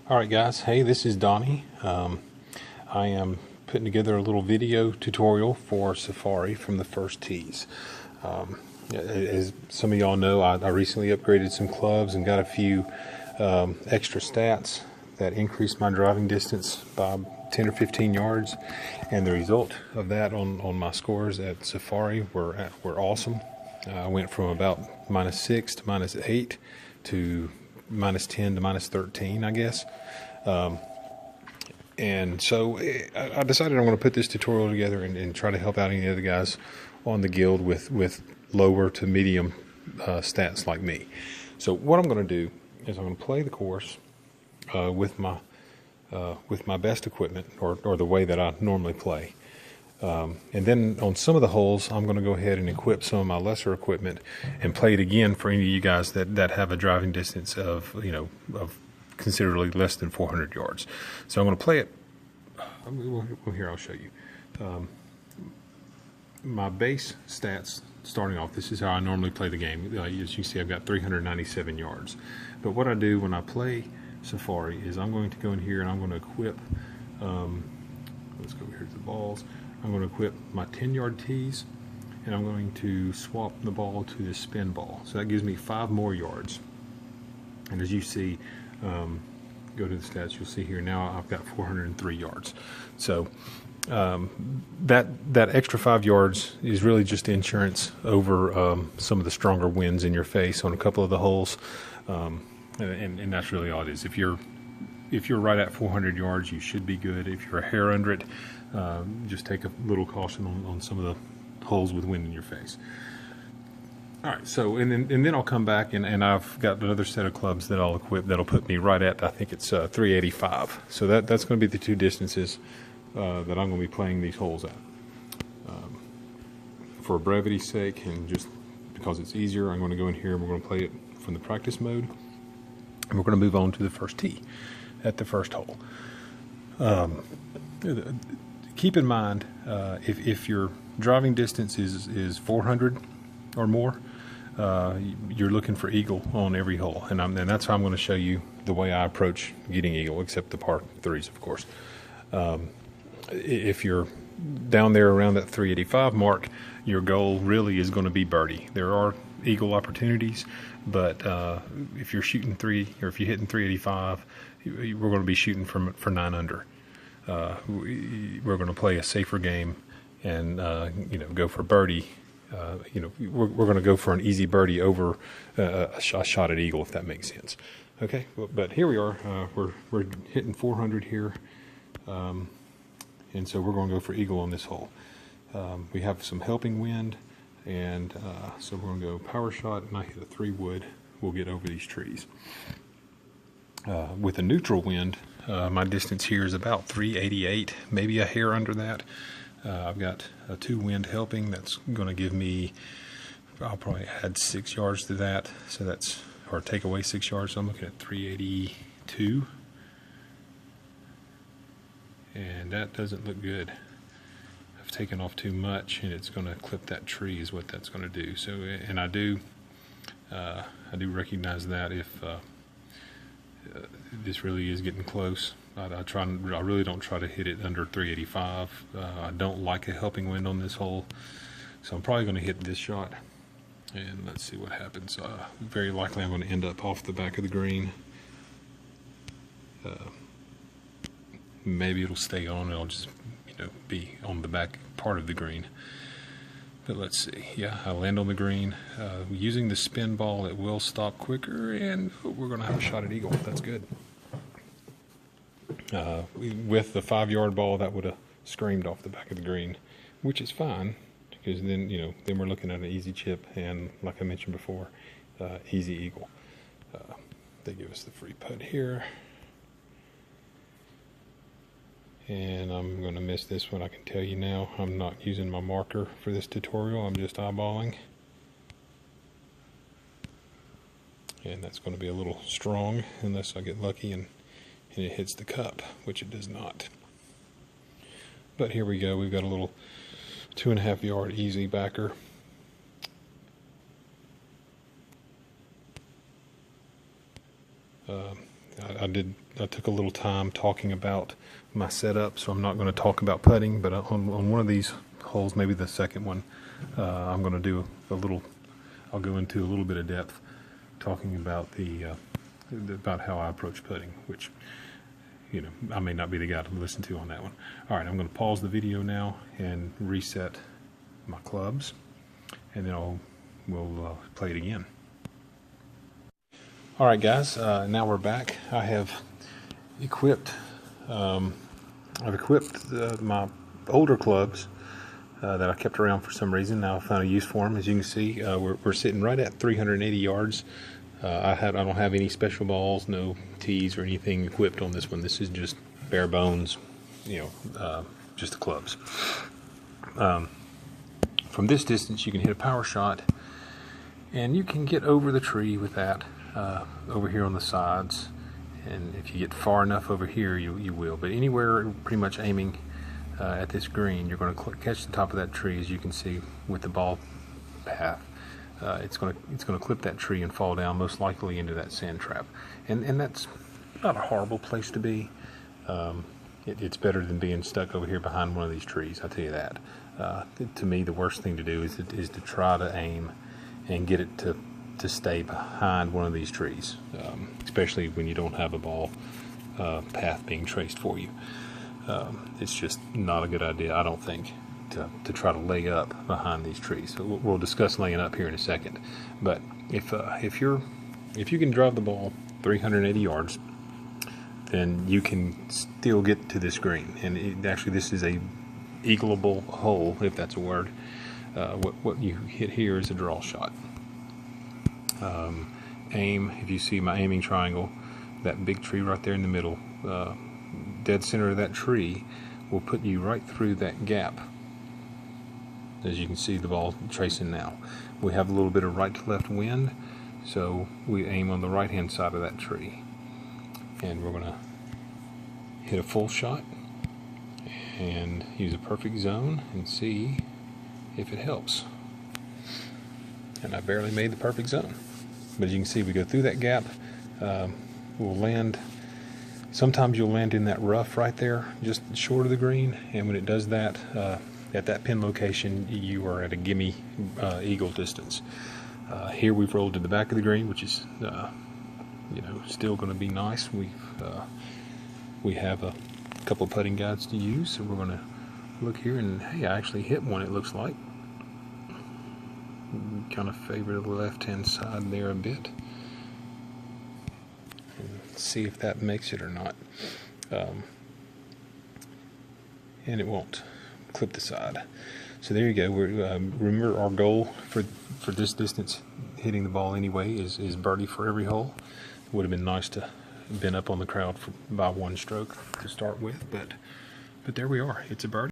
Alright guys, hey, this is Donnie. I am putting together a little video tutorial for Safari from the first tees. As some of y'all know, I recently upgraded some clubs and got a few extra stats that increased my driving distance by 10 or 15 yards, and the result of that on my scores at Safari were awesome. I went from about -6 to -8 to -10 to -13, I guess. And so I decided I'm going to put this tutorial together and try to help out any other guys on the guild with lower to medium stats like me. So what I'm going to do is I'm going to play the course with my best equipment, or the way that I normally play. And then on some of the holes, I'm going to go ahead and equip some of my lesser equipment and play it again for any of you guys that have a driving distance of considerably less than 400 yards. So I'm going to play it. Well, here I'll show you. My base stats starting off. This is how I normally play the game. As you can see, I've got 397 yards. But what I do when I play Safari is I'm going to go in here and I'm going to equip. Let's go here to the balls. I'm going to equip my 10-yard tees, and I'm going to swap the ball to the spin ball. So that gives me 5 more yards. And as you see, go to the stats, you'll see here now I've got 403 yards. So that extra 5 yards is really just insurance over some of the stronger winds in your face on a couple of the holes, and that's really all it is. If you're right at 400 yards, you should be good. If you're a hair under it, just take a little caution on some of the holes with wind in your face. All right, so and then I'll come back and I've got another set of clubs that I'll equip that'll put me right at, I think it's 385. So that's going to be the two distances that I'm going to be playing these holes at. For brevity's sake, and just because it's easier, I'm going to go in here and we're going to play it from the practice mode, and we're going to move on to the first tee at the first hole. Keep in mind, if your driving distance is 400 or more, you're looking for eagle on every hole, and that's how I'm going to show you the way I approach getting eagle, except the par threes, of course. If you're down there around that 385 mark, your goal really is going to be birdie. There are eagle opportunities, but if you're shooting if you're hitting 385, we're going to be shooting for 9 under. We're going to play a safer game and go for birdie. We're going to go for an easy birdie over a shot at eagle, if that makes sense. Okay, but here we are. We're hitting 400 here, and so we're going to go for eagle on this hole. We have some helping wind, and so we're going to go power shot, and I hit a 3-wood. We'll get over these trees. With a neutral wind, my distance here is about 388, maybe a hair under that. I've got a 2-wind helping. That's going to give me, I'll probably add 6 yards to that, so that's, or take away 6 yards, so I'm looking at 382, and that doesn't look good. I've taken off too much, and it's going to clip that tree is what that's going to do. So, and I do recognize that if this really is getting close. I really don't try to hit it under 385. I don't like a helping wind on this hole, so I'm probably going to hit this shot, and let's see what happens. Very likely I'm going to end up off the back of the green. Maybe it'll stay on. It'll just be on the back part of the green. But let's see. Yeah, I land on the green. Using the spin ball, it will stop quicker, and we're going to have a shot at eagle. That's good. With the 5-yard ball, that would have screamed off the back of the green, which is fine, because then then we're looking at an easy chip, and like I mentioned before, easy eagle. They give us the free putt here. And I'm going to miss this one, I can tell you now. I'm not using my marker for this tutorial, I'm just eyeballing. And that's going to be a little strong unless I get lucky and it hits the cup, which it does not. But here we go, we've got a little 2.5 yard easy backer. I took a little time talking about my setup, so I'm not going to talk about putting, but on one of these holes, maybe the second one, I'm going to do I'll go into a little bit of depth talking about about how I approach putting, which, you know, I may not be the guy to listen to on that one. All right, I'm going to pause the video now and reset my clubs, and then we'll play it again. All right, guys, now we're back. I have equipped my older clubs that I kept around for some reason. Now I found a use for them. As you can see, we're sitting right at 380 yards. I don't have any special balls, no tees or anything equipped on this one. This is just bare bones, you know, just the clubs. From this distance, you can hit a power shot, and you can get over the tree with that over here on the sides. And if you get far enough over here, you will. But anywhere, pretty much aiming at this green, you're going to catch the top of that tree, as you can see with the ball path. It's going to clip that tree and fall down, most likely into that sand trap. And that's not a horrible place to be. It's better than being stuck over here behind one of these trees, I'll tell you that. To me, the worst thing to do is to try to aim and get it to stay behind one of these trees, especially when you don't have a ball path being traced for you. It's just not a good idea, I don't think, to try to lay up behind these trees. So we'll discuss laying up here in a second. But if you can drive the ball 380 yards, then you can still get to this green. And actually, this is a eagleable hole, if that's a word. What you hit here is a draw shot. Aim, if you see my aiming triangle, that big tree right there in the middle, dead center of that tree will put you right through that gap. As you can see the ball tracing now. We have a little bit of right to left wind, so we aim on the right hand side of that tree. And we're going to hit a full shot and use a perfect zone and see if it helps. And I barely made the perfect zone. But as you can see, we go through that gap. We'll land. Sometimes you'll land in that rough right there, just short of the green. And when it does that, at that pin location, you are at a gimme eagle distance. Here we've rolled to the back of the green, which is, you know, still going to be nice. We have a couple putting guides to use, so we're going to look here, and hey, I actually hit one, it looks like. Kind of favor the left-hand side there a bit. And see if that makes it or not. And it won't. Clip the side. So there you go. Remember, our goal for this distance, hitting the ball anyway, is birdie for every hole. It would have been nice to have been up on the crowd by one stroke to start with, but there we are. It's a birdie.